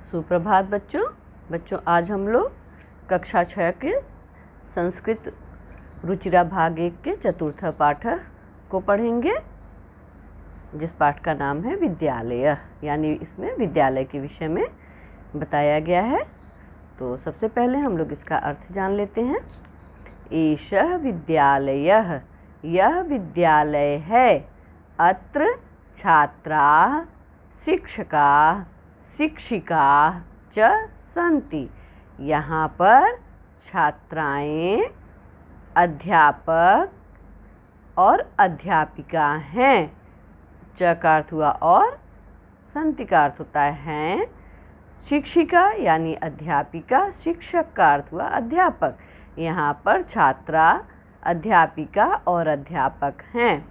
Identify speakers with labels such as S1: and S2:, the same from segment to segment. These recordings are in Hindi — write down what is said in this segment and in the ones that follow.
S1: सुप्रभात बच्चों आज हम लोग कक्षा 6 के संस्कृत रुचिरा भाग 1 के चतुर्थ पाठ को पढ़ेंगे, जिस पाठ का नाम है विद्यालय। यानी इसमें विद्यालय के विषय में बताया गया है। तो सबसे पहले हम लोग इसका अर्थ जान लेते हैं। एषः विद्यालयः, यह विद्यालय है। अत्र छात्राः शिक्षकाः शिक्षिकाः च सन्ति, यहाँ पर छात्राएं, अध्यापक और अध्यापिका हैं। च का अर्थ हुआ और, सन्ति का अर्थ होता है शिक्षिका यानी अध्यापिका, शिक्षक का अर्थ हुआ अध्यापक। यहाँ पर छात्रा, अध्यापिका और अध्यापक हैं।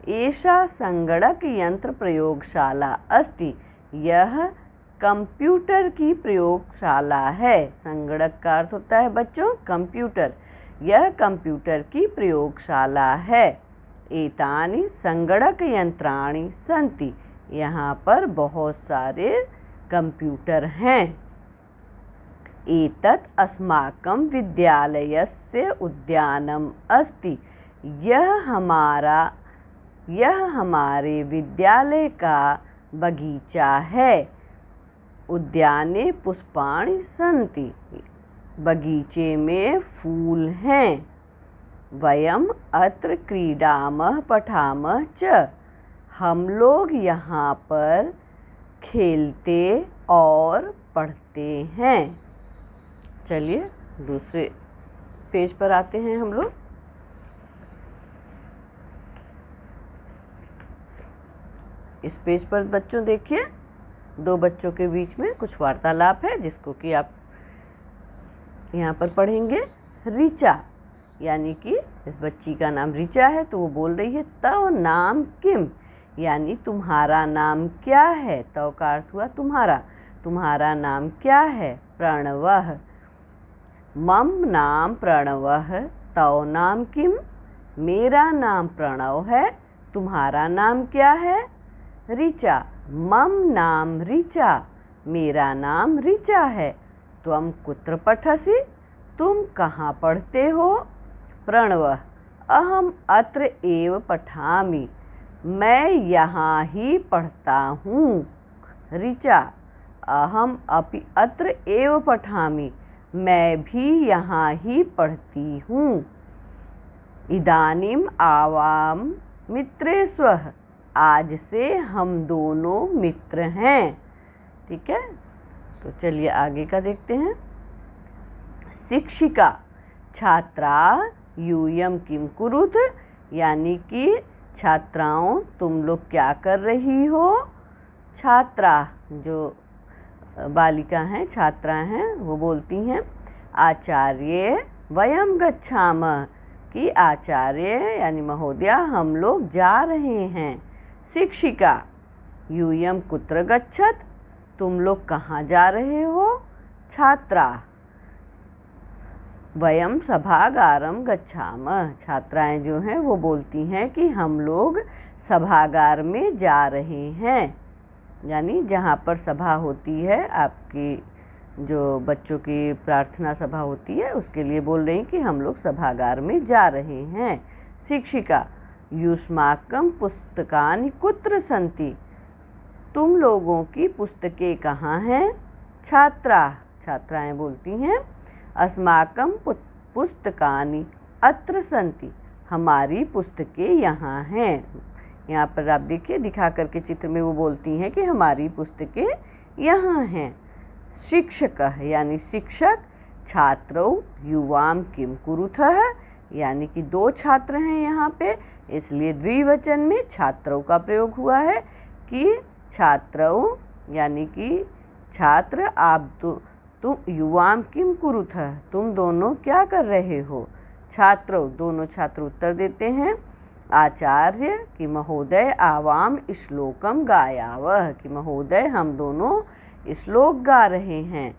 S1: एषा संगणक यंत्र प्रयोगशाला अस्ति, यह कंप्यूटर की प्रयोगशाला है। संगणक का अर्थ होता है बच्चों कंप्यूटर, यह कंप्यूटर की प्रयोगशाला है। एतानि संगणक यंत्राणि सन्ति, यहाँ पर बहुत सारे कंप्यूटर हैं। एतत् अस्माकं विद्यालयस्य उद्यानम् अस्ति, यह हमारे विद्यालय का बगीचा है। उद्याने पुष्पाणि सन्ति, बगीचे में फूल हैं। वयम् अत्र क्रीडामः पठामः च, हम लोग यहाँ पर खेलते और पढ़ते हैं। चलिए दूसरे पेज पर आते हैं हम लोग। इस पेज पर बच्चों देखिए, दो बच्चों के बीच में कुछ वार्तालाप है, जिसको कि आप यहाँ पर पढ़ेंगे। ऋचा यानी कि इस बच्ची का नाम ऋचा है, तो वो बोल रही है तव नाम किम, यानी तुम्हारा नाम क्या है। तव का अर्थ हुआ तुम्हारा, तुम्हारा नाम क्या है। प्रणवः, मम नाम प्रणवः, तव नाम किम, मेरा नाम प्रणव है, तुम्हारा नाम क्या है। ऋचा, मम नाम ऋचा, मेरा नाम ऋचा है। त्वं कुत्र पठसि, तुम कहाँ पढ़ते हो। प्रणवः, अहम अत्र एव पठामि, मैं यहाँ ही पढ़ता हूँ। ऋचा, अहम अपि अत्र एव पठामि, मैं भी यहाँ ही पढ़ती हूँ। इदानीम आवाम मित्रे स्वः, आज से हम दोनों मित्र हैं। ठीक है, तो चलिए आगे का देखते हैं। शिक्षिका, छात्रा यूयम किम कुरुत, यानी कि छात्राओं तुम लोग क्या कर रही हो। छात्रा जो बालिका हैं, छात्रा हैं, वो बोलती हैं आचार्य वयम गच्छामः, कि आचार्य यानी महोदया हम लोग जा रहे हैं। शिक्षिका, यूयम कुत्र गच्छत, तुम लोग कहाँ जा रहे हो। छात्रा, वयम सभागारम गच्छामः, छात्राएं जो हैं वो बोलती हैं कि हम लोग सभागार में जा रहे हैं। यानी जहाँ पर सभा होती है, आपकी जो बच्चों की प्रार्थना सभा होती है, उसके लिए बोल रही हैं कि हम लोग सभागार में जा रहे हैं। शिक्षिका, युष्माकं पुस्तकानि कुत्र सन्ति, तुम लोगों की पुस्तकें कहाँ हैं। छात्रा, छात्राएं बोलती हैं अस्माकं पुस्तकानि अत्र सन्ति, हमारी पुस्तकें यहाँ हैं। यहाँ पर आप देखिए, दिखा करके चित्र में वो बोलती हैं कि हमारी पुस्तकें यहाँ हैं। शिक्षकः यानी शिक्षक, छात्रौ युवाम किम कुरुथः, यानी कि दो छात्र हैं यहाँ पे, इसलिए द्विवचन में छात्रौ का प्रयोग हुआ है कि छात्रौ यानी कि छात्र, आप तुम युवाम किम कुरुथः, तुम दोनों क्या कर रहे हो। छात्रौ, दोनों छात्र उत्तर देते हैं आचार्य कि महोदय आवाम श्लोकम गायावः, कि महोदय हम दोनों श्लोक गा रहे हैं।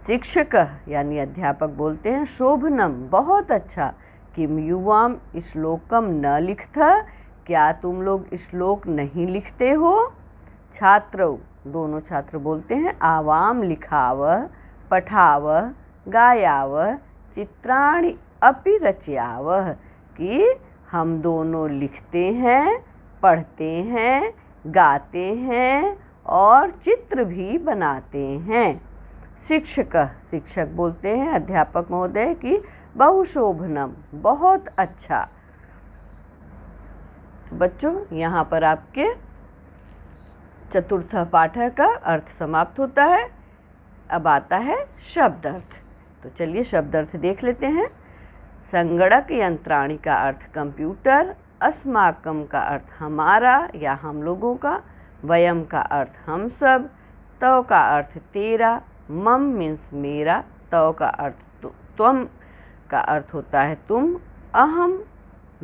S1: शिक्षक यानी अध्यापक बोलते हैं शोभनम, बहुत अच्छा। किम युवाम श्लोकम न लिखता, क्या तुम लोग श्लोक नहीं लिखते हो। छात्रौ दोनों छात्र बोलते हैं आवाम लिखावः पठावः गायावः चित्राणि अपि रचयावः, कि हम दोनों लिखते हैं, पढ़ते हैं, गाते हैं और चित्र भी बनाते हैं। शिक्षक बोलते हैं अध्यापक महोदय की बहुशोभनम, बहुत अच्छा। बच्चों यहाँ पर आपके चतुर्थ पाठ का अर्थ समाप्त होता है। अब आता है शब्द अर्थ। तो चलिए शब्द अर्थ देख लेते हैं। संगणक यंत्राणी का अर्थ कंप्यूटर, अस्माकम का अर्थ हमारा या हम लोगों का, वयम का अर्थ हम सब, तव का अर्थ तेरा, मम मीन्स मेरा, तव का अर्थ त्वम का अर्थ होता है तुम, अहम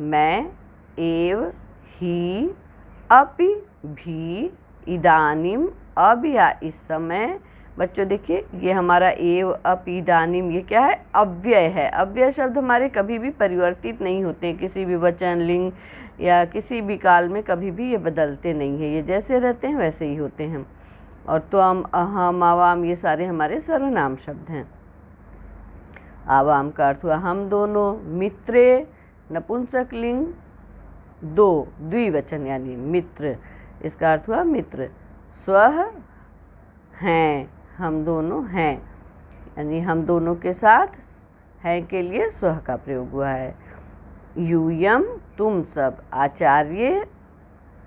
S1: मैं, एव ही, अपि भी, इदानीम अब या इस समय। बच्चों देखिए ये हमारा एव अप इदानीम ये क्या है, अव्यय है। अव्यय शब्द हमारे कभी भी परिवर्तित नहीं होते हैं, किसी भी वचन लिंग या किसी भी काल में कभी भी ये बदलते नहीं है, ये जैसे रहते हैं वैसे ही होते हैं। और त्वम, अहम, आवाम ये सारे हमारे सर्वनाम शब्द हैं। आवाम का अर्थ हुआ हम दोनों, मित्रे नपुंसक लिंग, दो द्विवचन यानी मित्र, इसका अर्थ हुआ मित्र। स्वः हैं, हम दोनों हैं, यानी हम दोनों के साथ हैं के लिए स्वः का प्रयोग हुआ है। यूयम तुम सब, आचार्य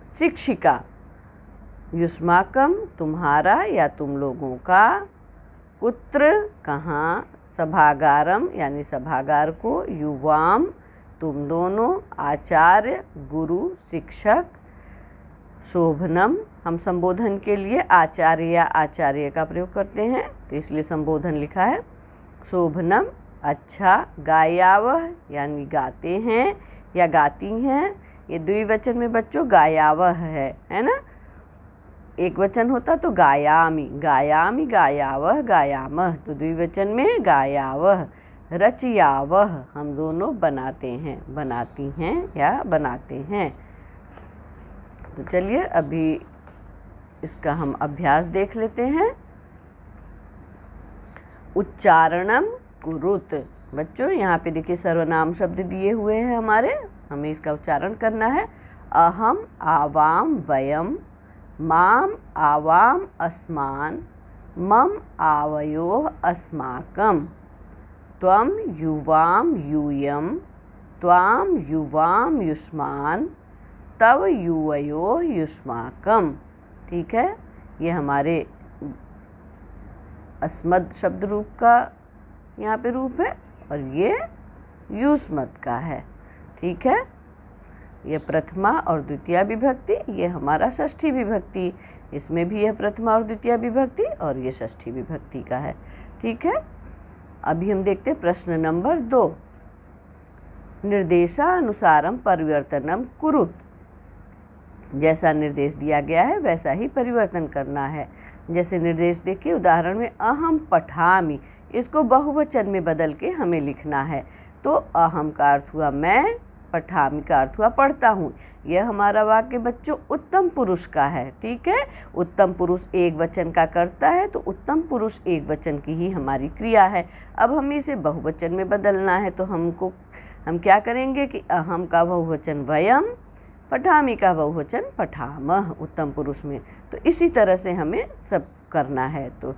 S1: शिक्षिका, युष्माकम तुम्हारा या तुम लोगों का, कुत्र कहाँ, सभागारम यानी सभागार को, युवाम तुम दोनों, आचार्य गुरु शिक्षक, शोभनम हम संबोधन के लिए आचार्य या आचार्य का प्रयोग करते हैं तो इसलिए संबोधन लिखा है। शोभनम अच्छा, गायावह यानी गाते हैं या गाती हैं, ये द्विवचन में बच्चों गायावह है ना। एक वचन होता तो गायामी, गायामी गायावह गायामह, तो द्विवचन में गायावह। रचयावह हम दोनों बनाते हैं, बनाती हैं या बनाते हैं। तो चलिए अभी इसका हम अभ्यास देख लेते हैं। उच्चारणम कुरुत, बच्चों यहाँ पे देखिए सर्वनाम शब्द दिए हुए हैं हमारे, हमें इसका उच्चारण करना है। अहम आवाम वयम, माम आवाम अस्मान, मम आवयोः अस्माकम, त्वम युवाम यूयम, त्वाम युवाम युष्मान, तव युवयोः युष्माकम। ठीक है, ये हमारे अस्मद शब्द रूप का यहाँ पे रूप है और ये युष्मद का है। ठीक है, ये प्रथमा और द्वितीय विभक्ति, ये हमारा षष्ठी विभक्ति, इसमें भी यह प्रथमा और द्वितीय विभक्ति और ये षष्ठी विभक्ति का है। ठीक है, अभी हम देखते हैं प्रश्न नंबर 2। निर्देशानुसारम परिवर्तनम कुरुत, जैसा निर्देश दिया गया है वैसा ही परिवर्तन करना है। जैसे निर्देश देखिए उदाहरण में अहम पठामि, इसको बहुवचन में बदल के हमें लिखना है। तो अहम का अर्थ हुआ मैं, पठामि का अर्थ हुआ पढ़ता हूँ। यह हमारा वाक्य बच्चों उत्तम पुरुष का है। ठीक है, उत्तम पुरुष एक वचन का करता है तो उत्तम पुरुष एक वचन की ही हमारी क्रिया है। अब हमें इसे बहुवचन में बदलना है तो हम क्या करेंगे कि अहम का बहुवचन वयम, पठामि का बहुवचन पठामः उत्तम पुरुष में। तो इसी तरह से हमें सब करना है। तो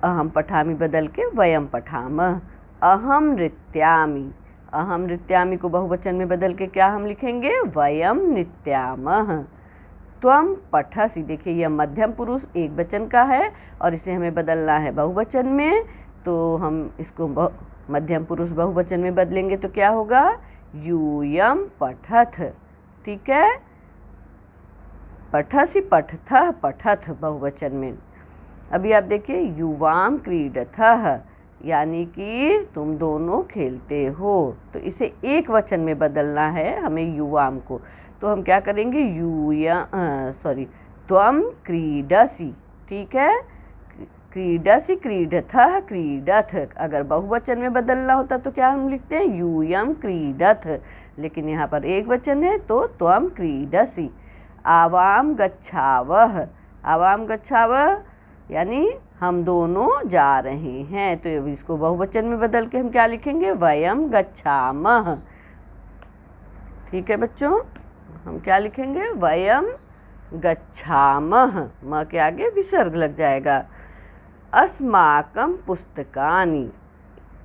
S1: अहम पठामि बदल के वयम पठामः। अहम नृत्यामि, अहम नृत्यामि को बहुवचन में बदल के क्या हम लिखेंगे, वयम नृत्यामः। त्वम पठसि, देखिए यह मध्यम पुरुष एक वचन का है और इसे हमें बदलना है बहुवचन में, तो हम इसको मध्यम पुरुष बहुवचन में बदलेंगे तो क्या होगा, यूयम पठथ। ठीक है, पठसि पठथः पठथ बहुवचन में। अभी आप देखिए युवाम क्रीडथः, यानी कि तुम दोनों खेलते हो, तो इसे एक वचन में बदलना है हमें युवाम को। तो हम क्या करेंगे, त्वम क्रीडसि। ठीक है, क्रीडसि क्रीडथः क्रीडथ, अगर बहुवचन में बदलना होता तो क्या हम लिखते हैं, यूयम क्रीडथ, लेकिन यहाँ पर एक वचन है तो त्वम क्रीडसि। आवाम गच्छावः, आवाम गच्छावः यानी हम दोनों जा रहे हैं। तो इसको बहुवचन में बदल के हम क्या लिखेंगे, वयम गच्छामः। ठीक है बच्चों, हम क्या लिखेंगे, वयम गच्छामः। म के आगे विसर्ग लग जाएगा। अस्माकं पुस्तकानि,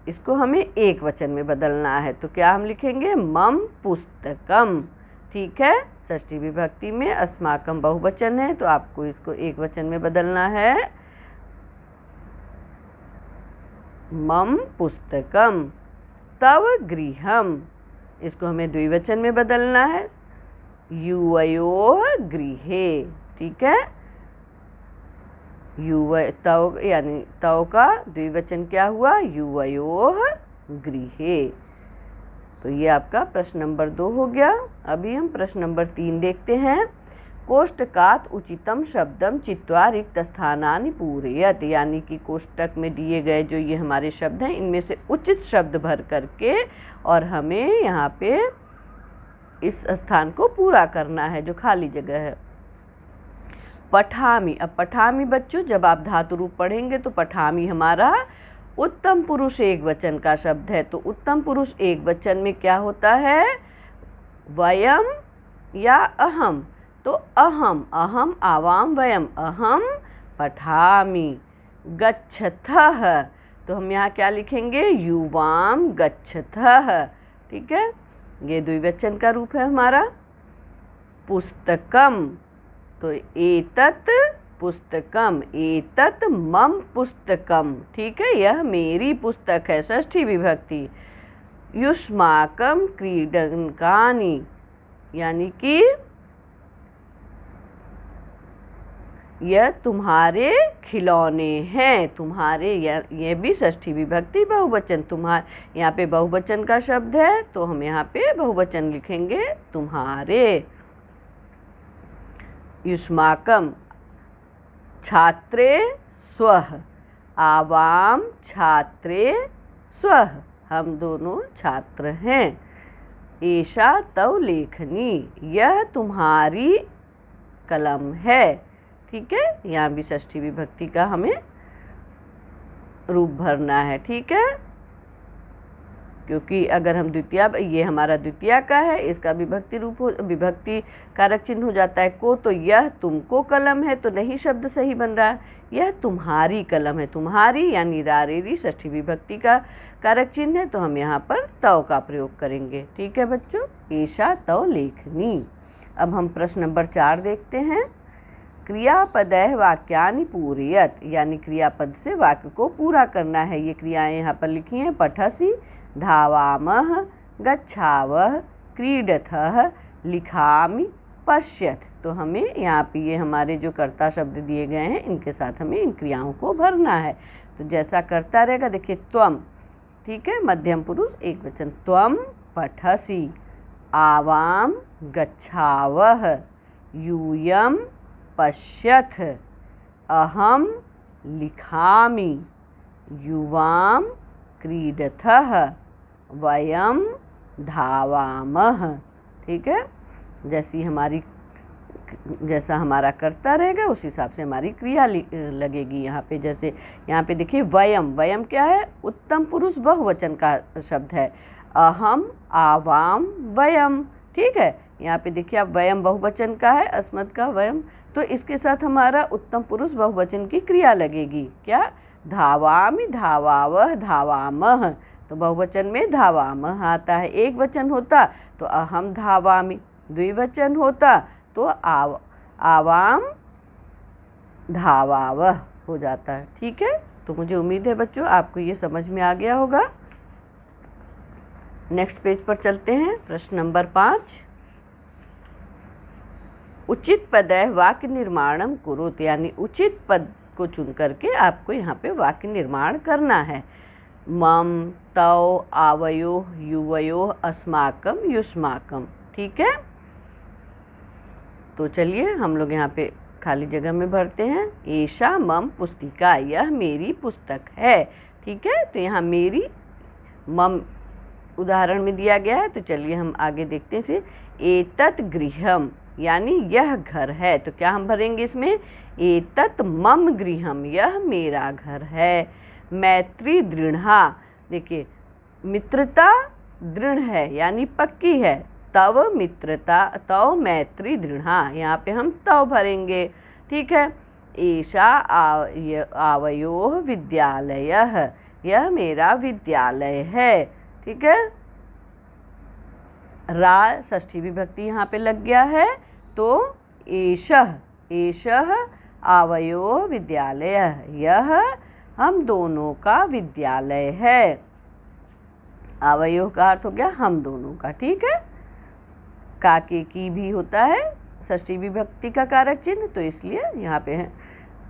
S1: इसको हमें एक वचन में बदलना है, तो क्या हम लिखेंगे, मम पुस्तकम। ठीक है, षष्ठी विभक्ति में अस्माकं बहुवचन है, तो आपको इसको एक वचन में बदलना है, मम पुस्तकम। तव गृहम, इसको हमें द्विवचन में बदलना है, युवयोः गृहे। ठीक है, तव यानी तव का द्विवचन क्या हुआ, युवयोः गृहे। तो ये आपका प्रश्न नंबर 2 हो गया। अभी हम प्रश्न नंबर 3 देखते हैं। कोष्टकात् उचितम शब्दम चित्वा रिक्त स्थानानि पूरयत, यानी कि कोष्टक में दिए गए जो ये हमारे शब्द हैं, इनमें से उचित शब्द भर करके और हमें यहाँ पे इस स्थान को पूरा करना है जो खाली जगह है। पठामि, अब पठामि बच्चों जब आप धातु रूप पढ़ेंगे तो पठामि हमारा उत्तम पुरुष एक वचन का शब्द है। तो उत्तम पुरुष एक वचन में क्या होता है, वयम या अहम। तो अहम, अहम आवाम वयम, अहम पठामि। गच्छथः, तो हम यहाँ क्या लिखेंगे, युवाम गच्छथः। ठीक है, ये द्विवचन का रूप है हमारा। पुस्तकम, तो एतत् पुस्तकम, एतत् मम पुस्तकम। ठीक है, यह मेरी पुस्तक है, षष्ठी विभक्ति। युष्माकं क्रीडनकानि, यानी कि यह तुम्हारे खिलौने हैं, तुम्हारे, ये भी षष्ठी विभक्ति बहुवचन। तुम्हारे, यहाँ पे बहुवचन का शब्द है तो हम यहाँ पे बहुवचन लिखेंगे, तुम्हारे। युष्माकं छात्रे स्वः, आवाम छात्रे स्वः, हम दोनों छात्र हैं। एषा तव लेखनी, यह तुम्हारी कलम है। ठीक है, यहाँ भी षष्ठी विभक्ति का हमें रूप भरना है। ठीक है, क्योंकि अगर हम द्वितीया, ये हमारा द्वितीया का है, इसका विभक्ति रूप हो, विभक्ति कारक चिन्ह हो जाता है को, तो यह तुमको कलम है, तो नहीं शब्द सही बन रहा है, यह तुम्हारी कलम है। तुम्हारी यानी रारेरी षष्ठी विभक्ति का कारक चिन्ह है, तो हम यहाँ पर तव का प्रयोग करेंगे। ठीक है बच्चों, एषा तव लेखनी। अब हम प्रश्न नंबर 4 देखते हैं। क्रियापदैः वाक्यानि पूरयत, यानी क्रियापद से वाक्य को पूरा करना है। ये क्रियाएं यहाँ पर लिखी हैं, पठसि, धावामः, गच्छावः, क्रीडथः, लिखामि, पश्यथ। तो हमें यहाँ पे ये हमारे जो कर्ता शब्द दिए गए हैं, इनके साथ हमें इन क्रियाओं को भरना है। तो जैसा कर्ता रहेगा, देखिए त्वम, ठीक है, मध्यम पुरुष एक वचन, त्वम पठसि, आवाम गच्छावः, यूयम पश्यथ, अहम लिखामि, युवाम क्रीडथः, वयम धावामः। ठीक है, जैसा हमारा कर्ता रहेगा उस हिसाब से हमारी क्रिया लगेगी यहाँ पे। जैसे यहाँ पे देखिए वयम, वयम क्या है, उत्तम पुरुष बहुवचन का शब्द है। अहम, आवाम, वयम। ठीक है, यहाँ पे देखिए आप वयम बहुवचन का है, अस्मत् का वयम, तो इसके साथ हमारा उत्तम पुरुष बहुवचन की क्रिया लगेगी। क्या, धावामि, धावावः, धावामः। तो बहुवचन में धावामः आता है। एक वचन होता तो अहम धावामि, द्विवचन होता तो आवाम धावावः हो जाता है। ठीक है, तो मुझे उम्मीद है बच्चों आपको ये समझ में आ गया होगा। नेक्स्ट पेज पर चलते हैं। प्रश्न नंबर 5, उचित पदैः वाक्य निर्माणम कुरुत, यानी उचित पद को चुन करके आपको यहाँ पे वाक्य निर्माण करना है। मम, तव, आवयोः, युवयोः, अस्माकं, युष्माकं। ठीक है, तो चलिए हम लोग यहाँ पे खाली जगह में भरते हैं। एषा मम पुस्तिका, यह मेरी पुस्तक है। ठीक है, तो यहाँ मेरी मम उदाहरण में दिया गया है, तो चलिए हम आगे देखते हैं। एतत् गृहम, यानी यह घर है। तो क्या हम भरेंगे इसमें, एतत् मम गृहम, यह मेरा घर है। मैत्री दृढ़ा, देखिए मित्रता दृढ़ है यानी पक्की है। तव मित्रता, तव मैत्री दृढ़ा, यहाँ पे हम तव भरेंगे, ठीक है। एषा आवयोः विद्यालयः, यह मेरा विद्यालय है, ठीक है। रा षष्ठी विभक्ति यहाँ पे लग गया है, तो एषः, एषः आवयोः विद्यालयः, यह हम दोनों का विद्यालय है। आवयोः का अर्थ हो गया हम दोनों का, ठीक है। काके की भी होता है षष्ठी विभक्ति का कारक चिन्ह, तो इसलिए यहाँ पे है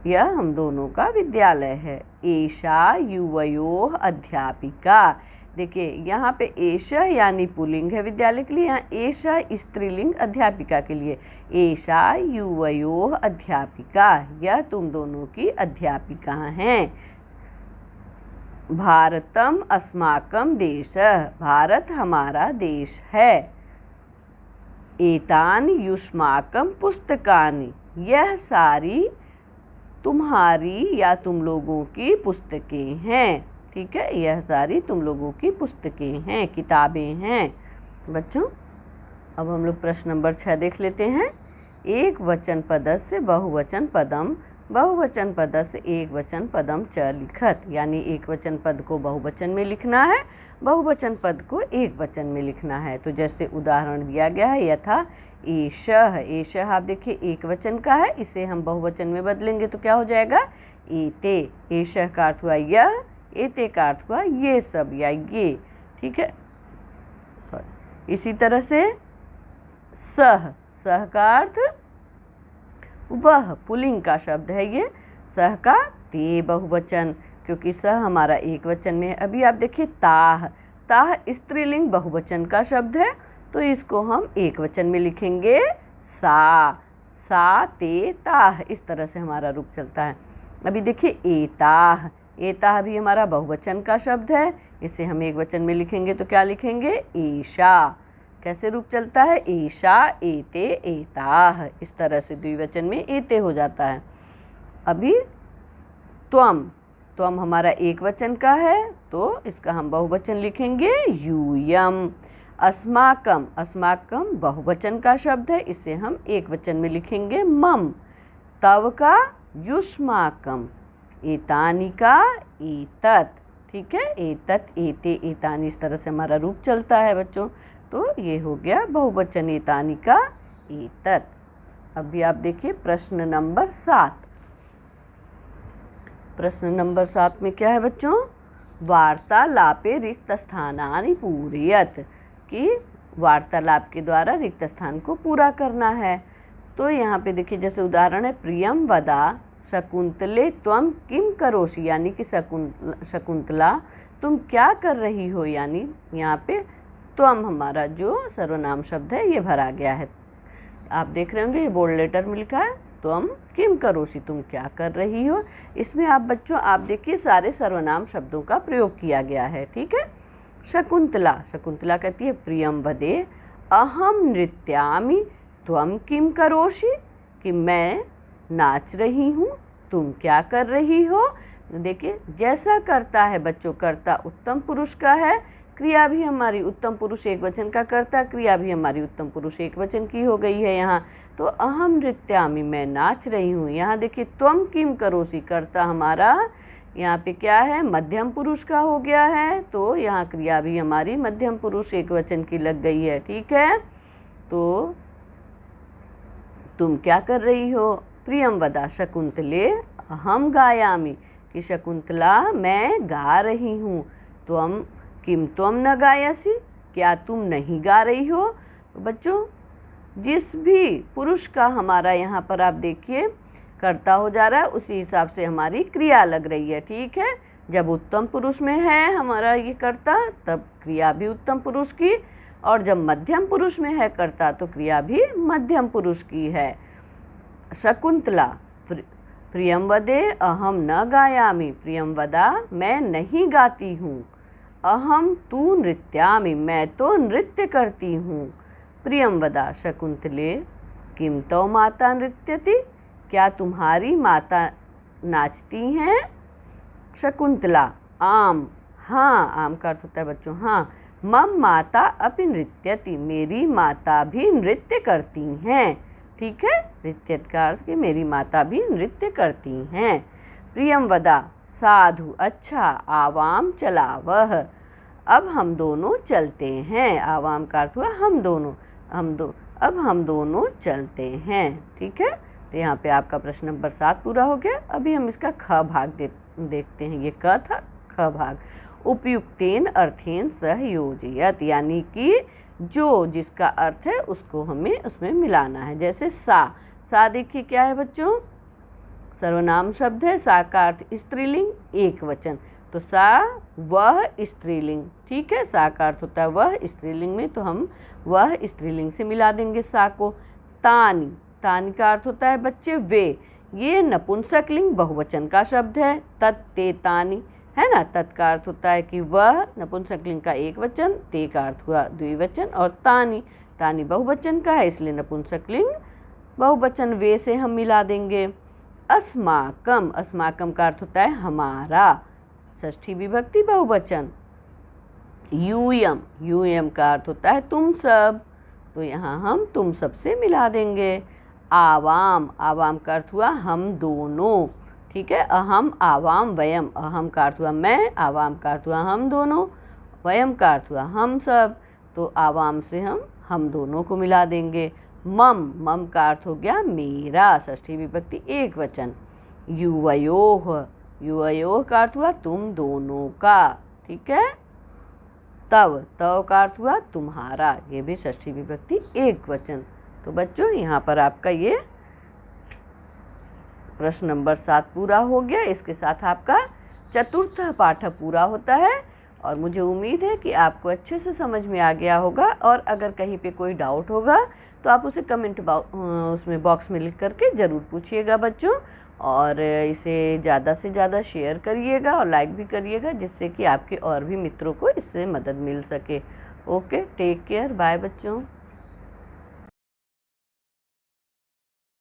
S1: यह हम दोनों का विद्यालय है। एषा युवयोः अध्यापिका, देखिए यहाँ पे एषा यानी पुल्लिंग है विद्यालय के लिए, यहाँ एषा स्त्रीलिंग अध्यापिका के लिए। एषा युवयोः अध्यापिका, यह तुम दोनों की अध्यापिका हैं। भारतम अस्माकं देशः, भारत हमारा देश है। एतानि युष्माकं पुस्तकानि, यह सारी तुम्हारी या तुम लोगों की पुस्तकें हैं, ठीक है। यह सारी तुम लोगों की पुस्तकें हैं, किताबें हैं। बच्चों अब हम लोग प्रश्न नंबर 6 देख लेते हैं। एक वचन पदस्य बहुवचन पदम, बहुवचन पदस्य एक वचन पदम च लिखत, यानी एक वचन पद को बहुवचन में लिखना है, बहुवचन पद को एक वचन में लिखना है। तो जैसे उदाहरण दिया गया है यथा एषः, एषः आप देखिए एक वचन का है, इसे हम बहुवचन में बदलेंगे तो क्या हो जाएगा, एते। एषः का अर्थ हुआ यह, एते का अर्थ हुआ ये सब या ये, ठीक है। सॉरी, इसी तरह से सह, सह का अर्थ वह, पुल्लिंग का शब्द है ये। सह का ते बहुवचन, क्योंकि सह हमारा एक वचन में है। अभी आप देखिए ताह, ताह स्त्रीलिंग बहुवचन का शब्द है, तो इसको हम एक वचन में लिखेंगे सा, सा ते ताह, इस तरह से हमारा रूप चलता है। अभी देखिए एताह, एताह भी हमारा बहुवचन का शब्द है, इसे हम एक वचन में लिखेंगे तो क्या लिखेंगे, ईशा। कैसे रूप चलता है, ईशा एते एताह, इस तरह से द्विवचन में एते हो जाता है। अभी त्वम, त्वम हमारा एक वचन का है, तो इसका हम बहुवचन लिखेंगे यूयम। अस्माकम, अस्माकम बहुवचन का शब्द है, इसे हम एक वचन में लिखेंगे मम। तव का युष्माकम, एतानि का एतत्, ठीक है। एतत् एते एतानि, इस तरह से हमारा रूप चलता है बच्चों। तो ये हो गया बहुवचन एतानि का एतत्। अभी आप देखिए प्रश्न नंबर 7। प्रश्न नंबर 7 में क्या है बच्चों, वार्तालापे रिक्त स्थानानि पूरयत, कि वार्तालाप के द्वारा रिक्त स्थान को पूरा करना है। तो यहाँ पे देखिए जैसे उदाहरण है, प्रियम वदा शकुंतले त्वम किम करोषि, यानी कि शकुंतला तुम क्या कर रही हो, यानी यहाँ पे त्वम हमारा जो सर्वनाम शब्द है ये भरा गया है। आप देख रहे होंगे ये बोल्ड लेटर में लिखा है, त्वम किम करोषि, तुम क्या कर रही हो। इसमें आप बच्चों आप देखिए सारे सर्वनाम शब्दों का प्रयोग किया गया है, ठीक है। शकुंतला, शकुंतला कहती है प्रियम वदे अहम नृत्यामि त्वम किम करोषि, कि मैं नाच रही हूँ, तुम क्या कर रही हो। देखिए जैसा करता है बच्चों, करता उत्तम पुरुष का है, क्रिया भी हमारी उत्तम पुरुष एक वचन का करता, क्रिया भी हमारी उत्तम पुरुष एक वचन की हो गई है यहाँ। तो अहम नृत्यामि, मैं नाच रही हूँ। यहाँ देखिए त्वम किम करोषि, करता हमारा यहाँ पे क्या है, मध्यम पुरुष का हो गया है, तो यहाँ क्रिया भी हमारी मध्यम पुरुष एक वचन की लग गई है, ठीक है। तो तुम क्या कर रही हो, प्रियम वदा शकुंतले अहम गायामि, कि शकुंतला मैं गा रही हूँ। त्वम किम त्वम न गायसी, क्या तुम नहीं गा रही हो। तो बच्चों जिस भी पुरुष का हमारा यहाँ पर आप देखिए कर्ता हो जा रहा है, उसी हिसाब से हमारी क्रिया लग रही है, ठीक है। जब उत्तम पुरुष में है हमारा ये कर्ता, तब क्रिया भी उत्तम पुरुष की, और जब मध्यम पुरुष में है कर्ता तो क्रिया भी मध्यम पुरुष की है। शकुंतला प्रियम वदे अहम न गायामि, प्रियम वदा मैं नहीं गाती हूँ। अहम तू नृत्यामि, मैं तो नृत्य करती हूँ। प्रियम वदा शकुंतले किम तव माता नृत्यति, क्या तुम्हारी माता नाचती हैं। शकुंतला आम, हाँ, आम का अर्थ होता है बच्चों हाँ। मम माता अपि नृत्यति, मेरी माता भी नृत्य करती हैं। ठीक है, नृत्य का अर्थ कि मेरी माता भी नृत्य करती हैं। प्रियम वदा, साधु, अच्छा, आवाम चलावह, अब हम दोनों चलते हैं। आवाम का अर्थ हुआ हम दोनों, अब हम दोनों चलते हैं। ठीक है, तो यहाँ पे आपका प्रश्न नंबर 7 पूरा हो गया। अभी हम इसका ख भाग देखते हैं। ये क था, ख भाग। उपयुक्तेन अर्थेन सह योजयत, यानी कि जो जिसका अर्थ है उसको हमें उसमें मिलाना है। जैसे सा देखिए क्या है बच्चों, सर्वनाम शब्द है। सा का अर्थ स्त्रीलिंग एक वचन, तो सा वह स्त्रीलिंग। ठीक है, सा का अर्थ होता है वह स्त्रीलिंग में, तो हम वह स्त्रीलिंग से मिला देंगे सा को। तानी, तानी का अर्थ होता है बच्चे वे, ये नपुंसकलिंग बहुवचन का शब्द है। तत्ते तानी, है ना, तत् का अर्थ होता है कि वह नपुंसकलिंग का एक वचन, ते का अर्थ हुआ द्विवचन, और तानी, तानी बहुवचन का है, इसलिए नपुंसकलिंग बहुवचन वे से हम मिला देंगे। अस्माकम, अस्माकम का अर्थ होता है हमारा, षष्ठी विभक्ति बहुवचन। यूयम, यूयम का अर्थ होता है तुम सब, तो यहाँ हम तुम सब से मिला देंगे। आवाम, आवाम का अर्थ हुआ हम दोनों। ठीक है, अहम आवाम वयम, अहम का अर्थ हुआ मैं, आवाम का अर्थ हुआ हम दोनों, वयम का अर्थ हुआ हम सब, तो आवाम से हम दोनों को मिला देंगे। मम, मम का अर्थ हो गया मेरा, षष्ठी विभक्ति एक वचन। युवयोः, युवयोः का अर्थ हुआ तुम दोनों का। ठीक है, तव, तव का अर्थ हुआ तुम्हारा, ये भी षष्ठी विभक्ति एक वचन। तो बच्चों यहाँ पर आपका ये प्रश्न नंबर 7 पूरा हो गया। इसके साथ आपका चतुर्थ पाठ पूरा होता है, और मुझे उम्मीद है कि आपको अच्छे से समझ में आ गया होगा। और अगर कहीं पे कोई डाउट होगा तो आप उसे कमेंट उसमें बॉक्स में लिख करके ज़रूर पूछिएगा बच्चों, और इसे ज़्यादा से ज़्यादा शेयर करिएगा और लाइक भी करिएगा, जिससे कि आपके और भी मित्रों को इससे मदद मिल सके। ओके, टेक केयर, बाय बच्चों।